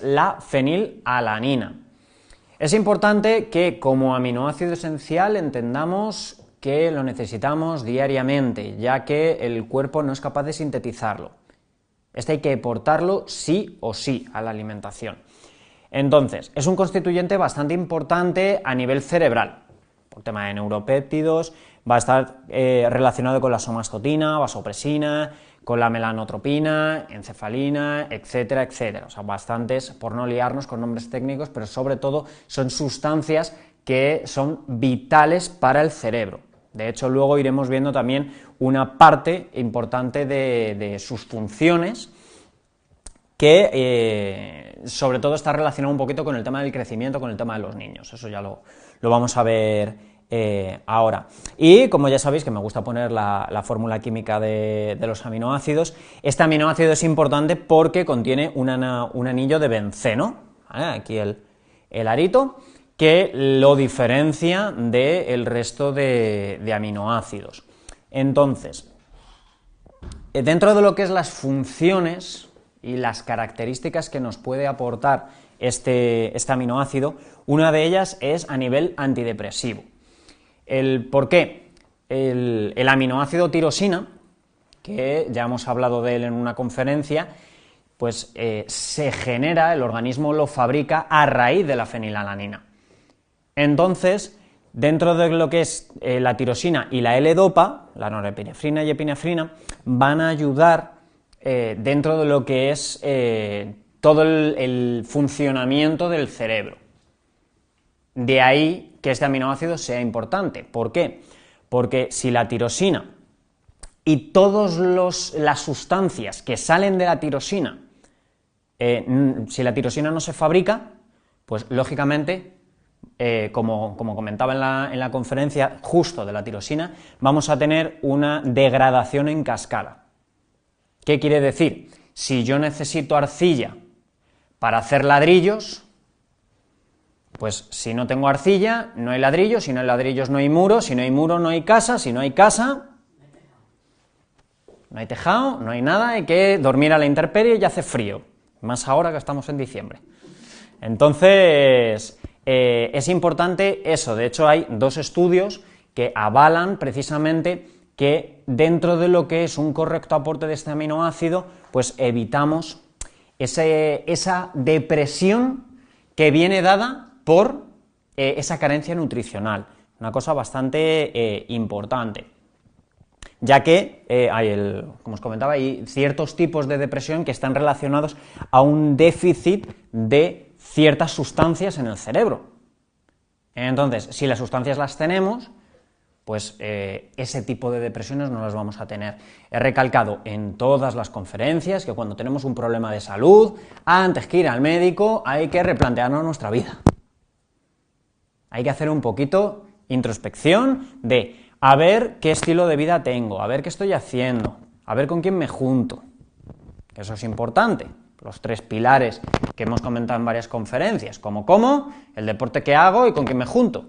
la fenilalanina. Es importante que como aminoácido esencial entendamos que lo necesitamos diariamente, ya que el cuerpo no es capaz de sintetizarlo. Este hay que aportarlo sí o sí a la alimentación. Entonces, es un constituyente bastante importante a nivel cerebral, por tema de neuropéptidos, va a estar relacionado con la somastotina, vasopresina, con la melanotropina, encefalina, etcétera, etcétera. O sea, bastantes, por no liarnos con nombres técnicos, pero sobre todo son sustancias que son vitales para el cerebro. De hecho, luego iremos viendo también una parte importante de sus funciones que sobre todo está relacionado un poquito con el tema del crecimiento, con el tema de los niños. Eso ya lo vamos a ver ahora. Y como ya sabéis que me gusta poner la fórmula química de los aminoácidos, este aminoácido es importante porque contiene un anillo de benceno, ¿vale? Aquí el arito, que lo diferencia del resto de aminoácidos. Entonces, dentro de lo que es las funciones y las características que nos puede aportar este aminoácido, una de ellas es a nivel antidepresivo. ¿Por qué? El aminoácido tirosina, que ya hemos hablado de él en una conferencia, pues se genera, el organismo lo fabrica a raíz de la fenilalanina. Entonces, dentro de lo que es la tirosina y la L-dopa, la norepinefrina y epinefrina, van a ayudar dentro de lo que es todo el funcionamiento del cerebro. De ahí que este aminoácido sea importante. ¿Por qué? Porque si la tirosina y todas las sustancias que salen de la tirosina, si la tirosina no se fabrica, pues lógicamente, como comentaba en la conferencia justo de la tirosina, vamos a tener una degradación en cascada. ¿Qué quiere decir? Si yo necesito arcilla para hacer ladrillos, pues si no tengo arcilla, no hay ladrillos, si no hay ladrillos no hay muro, si no hay muro no hay casa, si no hay casa, no hay tejado, no hay nada, hay que dormir a la intemperie y hace frío, más ahora que estamos en diciembre. Entonces, es importante eso. De hecho hay dos estudios que avalan precisamente que dentro de lo que es un correcto aporte de este aminoácido, pues evitamos esa depresión que viene dada por esa carencia nutricional, una cosa bastante importante, ya que como os comentaba, hay ciertos tipos de depresión que están relacionados a un déficit de ciertas sustancias en el cerebro. Entonces, si las sustancias las tenemos, pues ese tipo de depresiones no las vamos a tener. He recalcado en todas las conferencias que cuando tenemos un problema de salud, antes que ir al médico, hay que replantearnos nuestra vida. Hay que hacer un poquito introspección de a ver qué estilo de vida tengo, a ver qué estoy haciendo, a ver con quién me junto. Eso es importante. Los tres pilares que hemos comentado en varias conferencias, como, el deporte que hago y con quién me junto.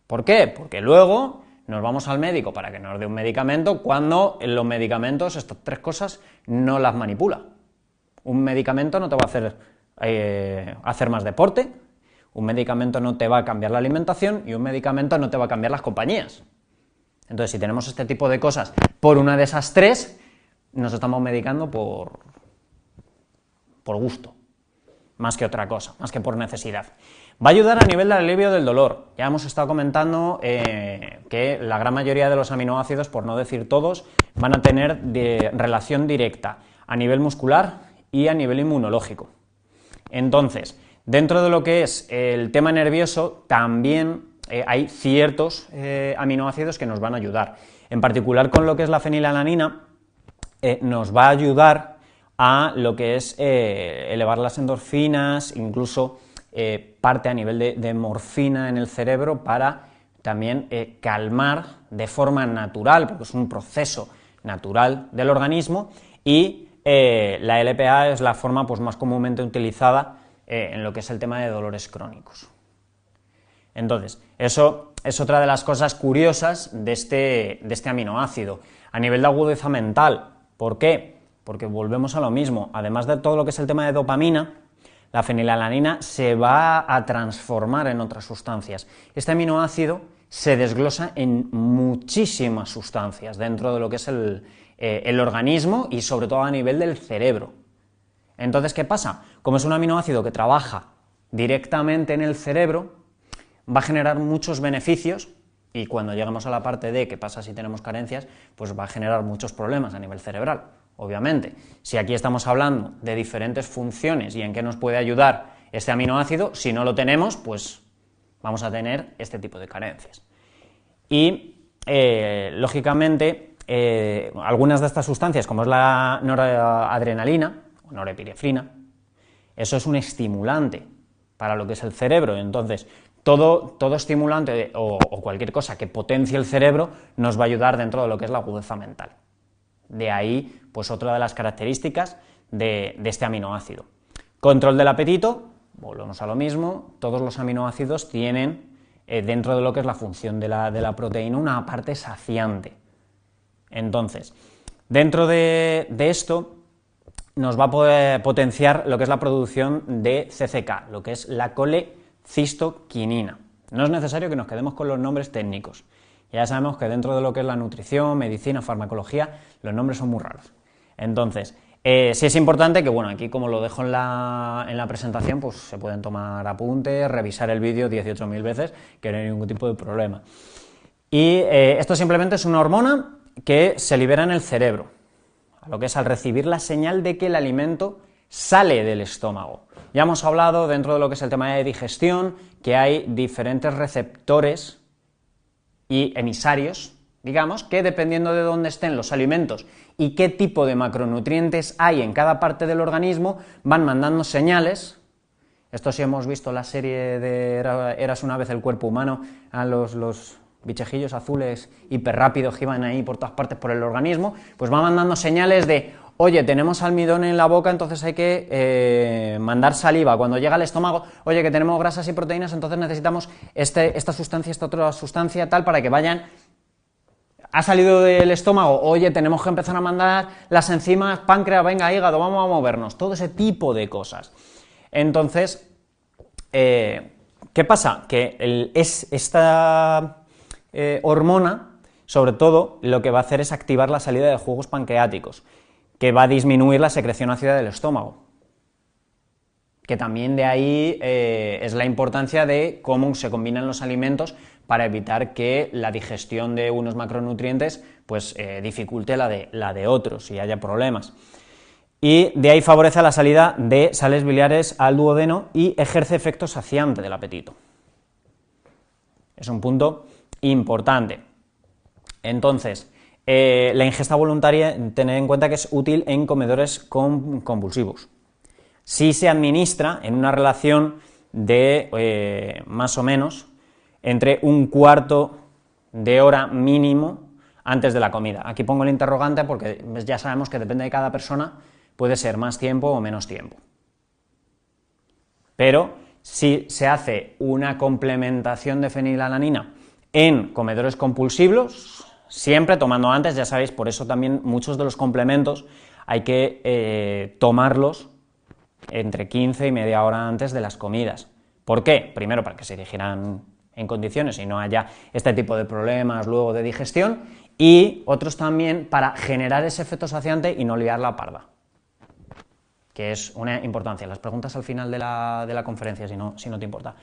¿Por qué? Porque luego nos vamos al médico para que nos dé un medicamento cuando en los medicamentos estas tres cosas no las manipula. Un medicamento no te va a hacer más deporte, un medicamento no te va a cambiar la alimentación y un medicamento no te va a cambiar las compañías. Entonces, si tenemos este tipo de cosas por una de esas tres, nos estamos medicando por gusto, más que otra cosa, más que por necesidad. Va a ayudar a nivel del alivio del dolor. Ya hemos estado comentando que la gran mayoría de los aminoácidos, por no decir todos, van a tener relación directa a nivel muscular y a nivel inmunológico. Entonces, dentro de lo que es el tema nervioso, también hay ciertos aminoácidos que nos van a ayudar. En particular con lo que es la fenilalanina, nos va a ayudar a lo que es elevar las endorfinas, incluso parte a nivel de morfina en el cerebro para también calmar de forma natural, porque es un proceso natural del organismo, y la LPA es la forma pues, más comúnmente utilizada en lo que es el tema de dolores crónicos. Entonces, eso es otra de las cosas curiosas de este aminoácido. A nivel de agudeza mental, ¿por qué? porque volvemos a lo mismo, además de todo lo que es el tema de dopamina, la fenilalanina se va a transformar en otras sustancias. Este aminoácido se desglosa en muchísimas sustancias dentro de lo que es el organismo y sobre todo a nivel del cerebro. Entonces, ¿qué pasa? Como es un aminoácido que trabaja directamente en el cerebro, va a generar muchos beneficios y cuando lleguemos a la parte de qué pasa si tenemos carencias, pues va a generar muchos problemas a nivel cerebral, obviamente. Si aquí estamos hablando de diferentes funciones y en qué nos puede ayudar este aminoácido, si no lo tenemos, pues vamos a tener este tipo de carencias. Y, lógicamente, algunas de estas sustancias, como es la noradrenalina, o norepinefrina, eso es un estimulante para lo que es el cerebro, entonces todo estimulante o cualquier cosa que potencie el cerebro nos va a ayudar dentro de lo que es la agudeza mental. De ahí, pues otra de las características de este aminoácido. Control del apetito, volvemos a lo mismo, todos los aminoácidos tienen dentro de lo que es la función de la proteína una parte saciante. Entonces, dentro de esto nos va a poder potenciar lo que es la producción de CCK, lo que es la colecistoquinina. No es necesario que nos quedemos con los nombres técnicos. Ya sabemos que dentro de lo que es la nutrición, medicina, farmacología, los nombres son muy raros. Entonces, sí es importante que, bueno, aquí como lo dejo en la presentación, pues se pueden tomar apuntes, revisar el vídeo 18.000 veces, que no hay ningún tipo de problema. Y esto simplemente es una hormona que se libera en el cerebro, a lo que es al recibir la señal de que el alimento sale del estómago. Ya hemos hablado dentro de lo que es el tema de digestión, que hay diferentes receptores y emisarios, digamos, que dependiendo de dónde estén los alimentos y qué tipo de macronutrientes hay en cada parte del organismo, van mandando señales. Esto sí hemos visto la serie de Eras una vez el cuerpo humano, a los bichejillos azules hiperrápidos que iban ahí por todas partes por el organismo, pues va mandando señales de, oye, tenemos almidón en la boca, entonces hay que mandar saliva. Cuando llega al estómago, oye, que tenemos grasas y proteínas, entonces necesitamos esta sustancia, esta otra sustancia, tal, para que vayan. Ha salido del estómago, oye, tenemos que empezar a mandar las enzimas, páncreas, venga, hígado, vamos a movernos, todo ese tipo de cosas. Entonces, ¿qué pasa? Que esta hormona, sobre todo, lo que va a hacer es activar la salida de jugos pancreáticos, que va a disminuir la secreción ácida del estómago. Que también de ahí es la importancia de cómo se combinan los alimentos para evitar que la digestión de unos macronutrientes pues dificulte la de otros y haya problemas. Y de ahí favorece la salida de sales biliares al duodeno y ejerce efecto saciante del apetito. Es un punto importante. Entonces, la ingesta voluntaria, tened en cuenta que es útil en comedores compulsivos. Si se administra en una relación de más o menos entre un cuarto de hora mínimo antes de la comida. Aquí pongo el interrogante porque ya sabemos que depende de cada persona, puede ser más tiempo o menos tiempo. Pero si se hace una complementación de fenilalanina en comedores compulsivos, siempre tomando antes, ya sabéis, por eso también muchos de los complementos hay que tomarlos entre 15 y media hora antes de las comidas. ¿Por qué? Primero, para que se digieran en condiciones y no haya este tipo de problemas luego de digestión, y otros también para generar ese efecto saciante y no liar la parda, que es una importancia. Las preguntas al final de la conferencia, si no te importa.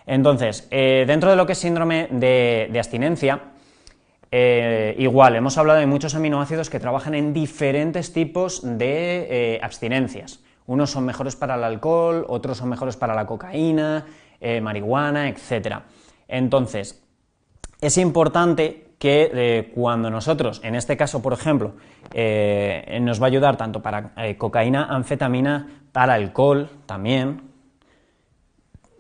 Entonces, dentro de lo que es síndrome de abstinencia, igual, hemos hablado de muchos aminoácidos que trabajan en diferentes tipos de abstinencias. Unos son mejores para el alcohol, otros son mejores para la cocaína, marihuana, etc. Entonces, es importante que cuando nosotros, en este caso, por ejemplo, nos va a ayudar tanto para cocaína, anfetamina, para alcohol también,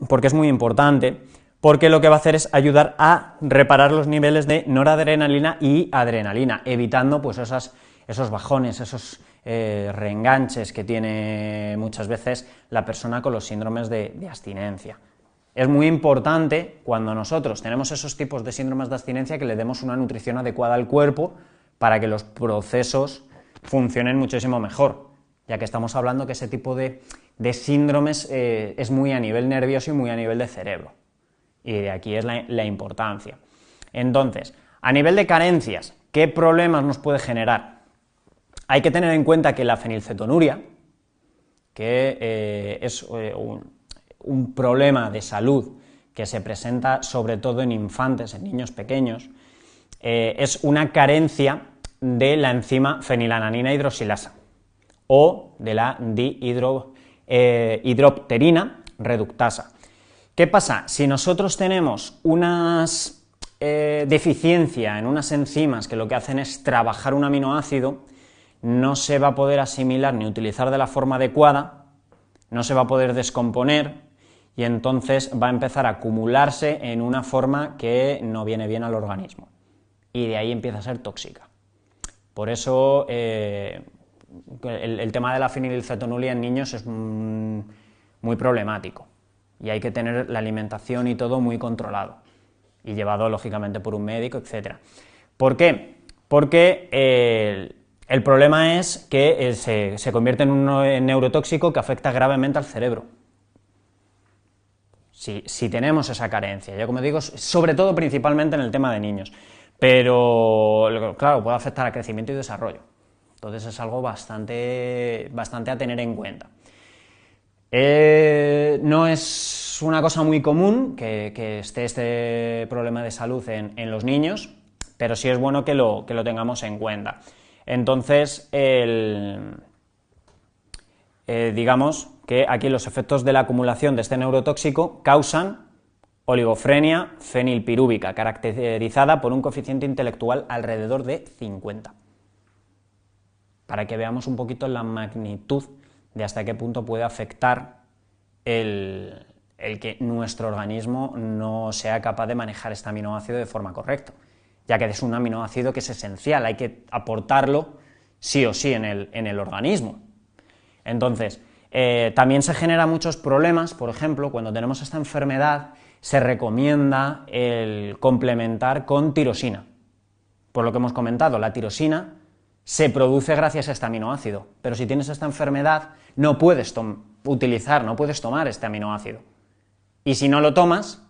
porque es muy importante, porque lo que va a hacer es ayudar a reparar los niveles de noradrenalina y adrenalina, evitando pues esos bajones, esos reenganches que tiene muchas veces la persona con los síndromes de abstinencia. Es muy importante cuando nosotros tenemos esos tipos de síndromes de abstinencia que le demos una nutrición adecuada al cuerpo para que los procesos funcionen muchísimo mejor, ya que estamos hablando que ese tipo de síndromes es muy a nivel nervioso y muy a nivel de cerebro, y de aquí es la importancia. Entonces, a nivel de carencias, ¿qué problemas nos puede generar? Hay que tener en cuenta que la fenilcetonuria, que es un problema de salud que se presenta sobre todo en infantes, en niños pequeños, es una carencia de la enzima fenilalanina hidroxilasa o de la dihidropterina reductasa. ¿Qué pasa? Si nosotros tenemos unas deficiencia en unas enzimas que lo que hacen es trabajar un aminoácido, no se va a poder asimilar ni utilizar de la forma adecuada, no se va a poder descomponer y entonces va a empezar a acumularse en una forma que no viene bien al organismo y de ahí empieza a ser tóxica. Por eso el tema de la fenilcetonuria en niños es muy problemático y hay que tener la alimentación y todo muy controlado y llevado lógicamente por un médico, etc. ¿Por qué? Porque el problema es que se convierte en un neurotóxico que afecta gravemente al cerebro. Si tenemos esa carencia, ya como digo, sobre todo principalmente en el tema de niños, pero claro, puede afectar al crecimiento y desarrollo. Entonces es algo bastante a tener en cuenta. No es una cosa muy común que esté este problema de salud en los niños, pero sí es bueno que lo tengamos en cuenta. Entonces, digamos que aquí los efectos de la acumulación de este neurotóxico causan oligofrenia fenilpirúvica, caracterizada por un coeficiente intelectual alrededor de 50. Para que veamos un poquito la magnitud de hasta qué punto puede afectar el que nuestro organismo no sea capaz de manejar este aminoácido de forma correcta, ya que es un aminoácido que es esencial, hay que aportarlo sí o sí en el organismo. Entonces, también se generan muchos problemas, por ejemplo, cuando tenemos esta enfermedad, se recomienda el complementar con tirosina. Por lo que hemos comentado, la tirosina se produce gracias a este aminoácido, pero si tienes esta enfermedad no puedes tomar este aminoácido. Y si no lo tomas,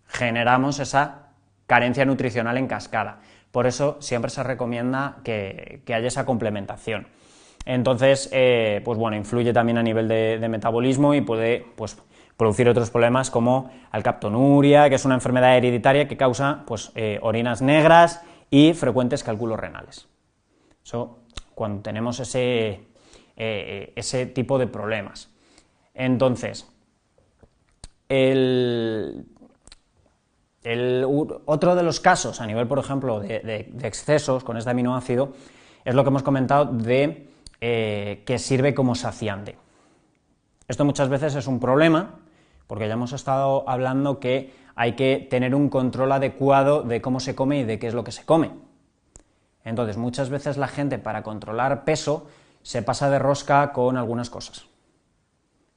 generamos esa carencia nutricional en cascada. Por eso siempre se recomienda que haya esa complementación. Entonces, pues bueno, influye también a nivel de metabolismo y puede producir otros problemas como alcaptonuria, que es una enfermedad hereditaria que causa orinas negras y frecuentes cálculos renales. Eso cuando tenemos ese tipo de problemas. Entonces, otro de los casos a nivel, por ejemplo, de excesos con este aminoácido es lo que hemos comentado de que sirve como saciante. Esto muchas veces es un problema porque ya hemos estado hablando que hay que tener un control adecuado de cómo se come y de qué es lo que se come. Entonces, muchas veces la gente para controlar peso se pasa de rosca con algunas cosas.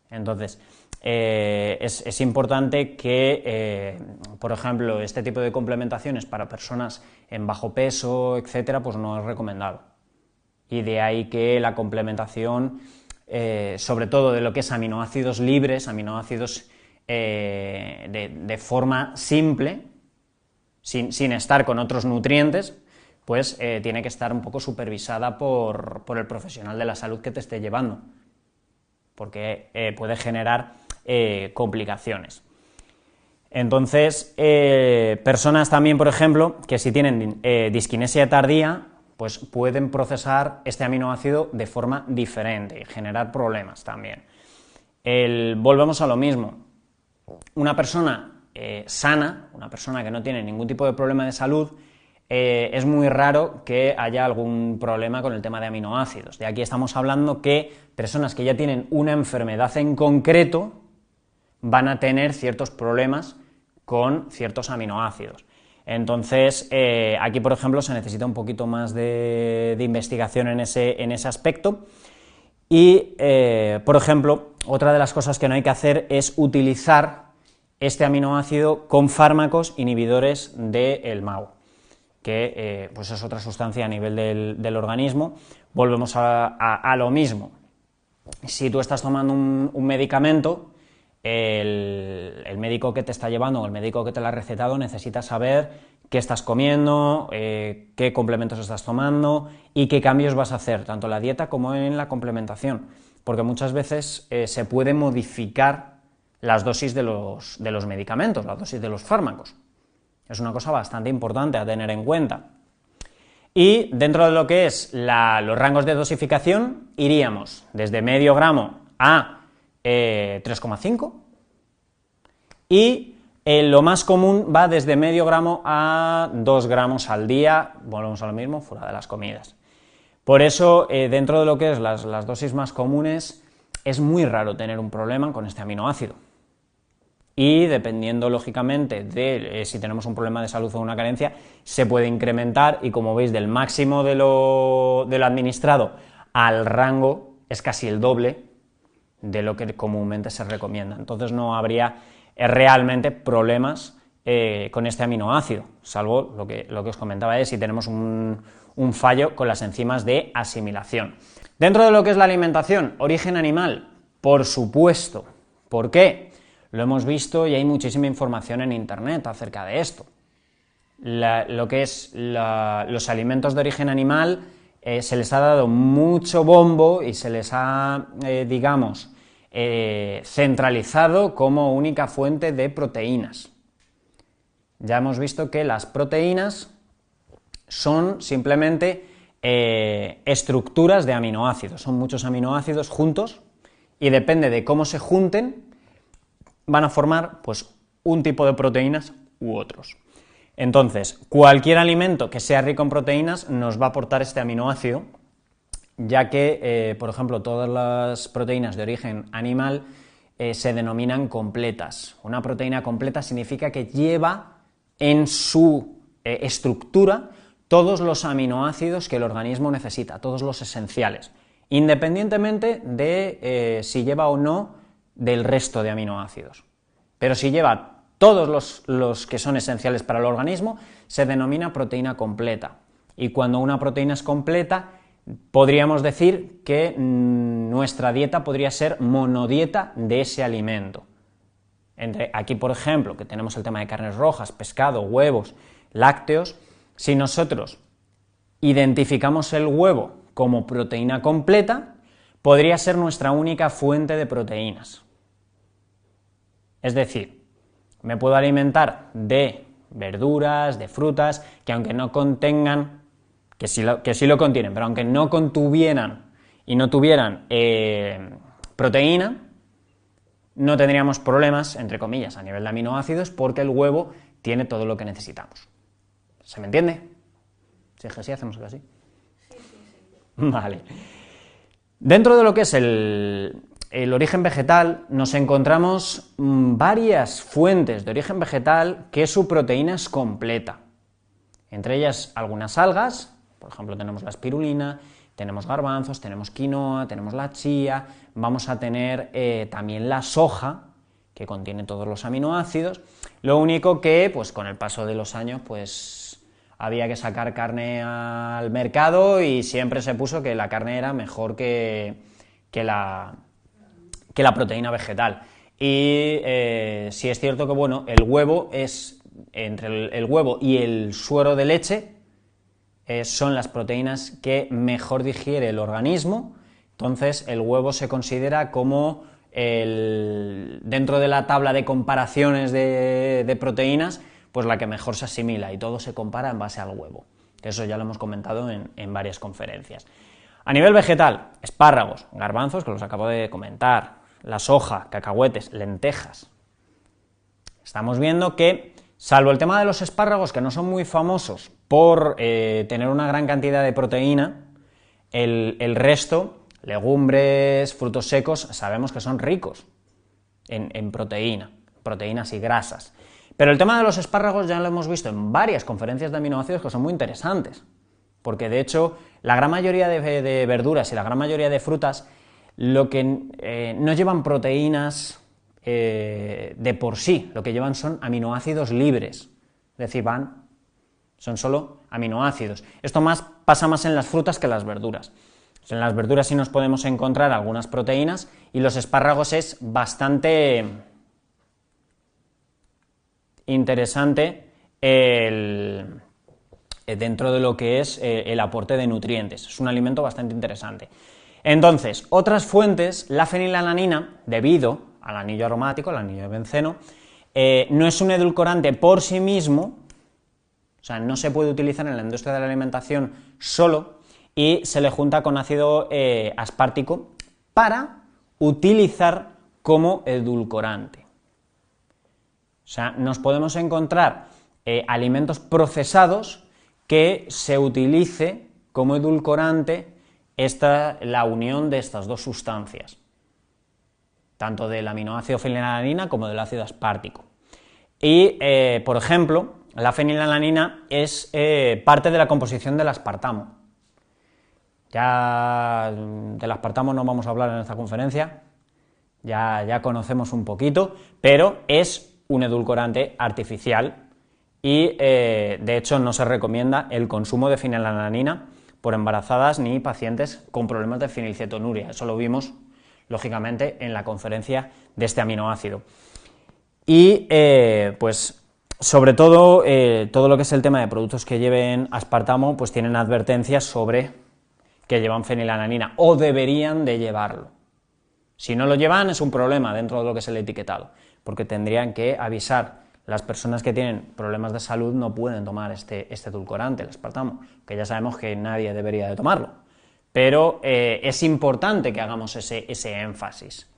Entonces, es importante que, por ejemplo, este tipo de complementaciones para personas en bajo peso, etcétera, pues no es recomendado. Y de ahí que la complementación, sobre todo de lo que es aminoácidos libres, aminoácidos de forma simple, sin estar con otros nutrientes, pues tiene que estar un poco supervisada por el profesional de la salud que te esté llevando, porque puede generar complicaciones. Entonces, personas también, por ejemplo, que si tienen disquinesia tardía, pues pueden procesar este aminoácido de forma diferente y generar problemas también. Volvemos a lo mismo. Una persona sana, una persona que no tiene ningún tipo de problema de salud, es muy raro que haya algún problema con el tema de aminoácidos. De aquí estamos hablando que personas que ya tienen una enfermedad en concreto van a tener ciertos problemas con ciertos aminoácidos. Entonces, aquí, por ejemplo, se necesita un poquito más de investigación en ese aspecto. Y, por ejemplo, otra de las cosas que no hay que hacer es utilizar este aminoácido con fármacos inhibidores del MAO, que pues es otra sustancia a nivel del organismo, volvemos a lo mismo. Si tú estás tomando un medicamento, el médico que te está llevando o el médico que te lo ha recetado necesita saber qué estás comiendo, qué complementos estás tomando y qué cambios vas a hacer, tanto en la dieta como en la complementación, porque muchas veces se puede modificar las dosis de los medicamentos, las dosis de los fármacos. Es una cosa bastante importante a tener en cuenta. Y dentro de lo que es los rangos de dosificación, iríamos desde medio gramo a 3,5 y lo más común va desde medio gramo a 2 gramos al día, volvemos a lo mismo, fuera de las comidas. Por eso, dentro de lo que es las dosis más comunes, es muy raro tener un problema con este aminoácido. Y dependiendo, lógicamente, de si tenemos un problema de salud o una carencia, se puede incrementar y, como veis, del máximo de lo administrado al rango es casi el doble de lo que comúnmente se recomienda. Entonces no habría realmente problemas con este aminoácido, salvo lo que os comentaba es si tenemos un fallo con las enzimas de asimilación. Dentro de lo que es la alimentación, origen animal, por supuesto. ¿Por qué? Lo hemos visto y hay muchísima información en internet acerca de esto. Lo que es los alimentos de origen animal se les ha dado mucho bombo y se les ha, centralizado como única fuente de proteínas. Ya hemos visto que las proteínas son simplemente estructuras de aminoácidos, son muchos aminoácidos juntos y depende de cómo se junten van a formar pues un tipo de proteínas u otros. Entonces, cualquier alimento que sea rico en proteínas nos va a aportar este aminoácido, ya que, por ejemplo, todas las proteínas de origen animal se denominan completas. Una proteína completa significa que lleva en su estructura todos los aminoácidos que el organismo necesita, todos los esenciales, independientemente de si lleva o no del resto de aminoácidos. Pero si lleva todos los que son esenciales para el organismo, se denomina proteína completa. Y cuando una proteína es completa, podríamos decir que nuestra dieta podría ser monodieta de ese alimento. Aquí, por ejemplo, que tenemos el tema de carnes rojas, pescado, huevos, lácteos, si nosotros identificamos el huevo como proteína completa, podría ser nuestra única fuente de proteínas. Es decir, me puedo alimentar de verduras, de frutas, que aunque no contengan, que sí lo contienen, pero aunque no contuvieran y no tuvieran proteína, no tendríamos problemas, entre comillas, a nivel de aminoácidos, porque el huevo tiene todo lo que necesitamos. ¿Se me entiende? Si es que sí, hacemos así. Sí. Vale. Dentro de lo que es el origen vegetal, nos encontramos varias fuentes de origen vegetal que su proteína es completa. Entre ellas algunas algas, por ejemplo tenemos la espirulina, tenemos garbanzos, tenemos quinoa, tenemos la chía, vamos a tener también la soja, que contiene todos los aminoácidos. Lo único que, pues con el paso de los años, pues había que sacar carne al mercado y siempre se puso que la carne era mejor que la proteína vegetal. Y sí es cierto que, bueno, el huevo es, entre el huevo y el suero de leche, son las proteínas que mejor digiere el organismo. Entonces el huevo se considera como dentro de la tabla de comparaciones de proteínas, pues la que mejor se asimila y todo se compara en base al huevo. Eso ya lo hemos comentado en varias conferencias. A nivel vegetal, espárragos, garbanzos, que los acabo de comentar, la soja, cacahuetes, lentejas. Estamos viendo que, salvo el tema de los espárragos, que no son muy famosos por tener una gran cantidad de proteína, el resto, legumbres, frutos secos, sabemos que son ricos en proteínas y grasas. Pero el tema de los espárragos ya lo hemos visto en varias conferencias de aminoácidos que son muy interesantes, porque de hecho la gran mayoría de verduras y la gran mayoría de frutas lo que no llevan proteínas de por sí, lo que llevan son aminoácidos libres, es decir, son solo aminoácidos. Esto pasa más en las frutas que en las verduras. En las verduras sí nos podemos encontrar algunas proteínas y los espárragos es bastante interesante dentro de lo que es el aporte de nutrientes. Es un alimento bastante interesante. Entonces, otras fuentes, la fenilalanina, debido al anillo aromático, al anillo de benceno, no es un edulcorante por sí mismo, o sea, no se puede utilizar en la industria de la alimentación solo, y se le junta con ácido aspartico para utilizar como edulcorante. O sea, nos podemos encontrar alimentos procesados que se utilice como edulcorante la unión de estas dos sustancias, tanto del aminoácido fenilalanina como del ácido aspartico. Y, por ejemplo, la fenilalanina es parte de la composición del aspartamo. Ya del aspartamo no vamos a hablar en esta conferencia, ya conocemos un poquito, pero es un edulcorante artificial y de hecho no se recomienda el consumo de fenilalanina por embarazadas ni pacientes con problemas de fenilcetonuria. Eso lo vimos, lógicamente, en la conferencia de este aminoácido. Y pues sobre todo, todo lo que es el tema de productos que lleven aspartamo, pues tienen advertencias sobre que llevan fenilalanina, o deberían de llevarlo. Si no lo llevan es un problema dentro de lo que es el etiquetado, porque tendrían que avisar. Las personas que tienen problemas de salud no pueden tomar este edulcorante, el aspartamo, que ya sabemos que nadie debería de tomarlo, pero es importante que hagamos ese énfasis.